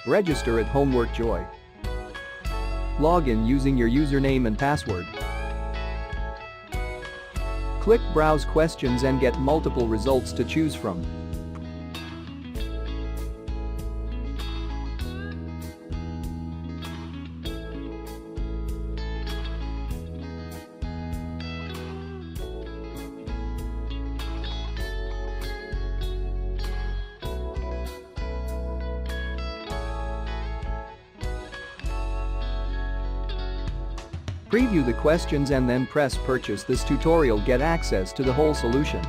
Register at Homework Joy. Log in using your username and password. Click Browse Questions and get multiple results to choose from. Preview the questions and then press Purchase. This tutorial get access to the whole solution.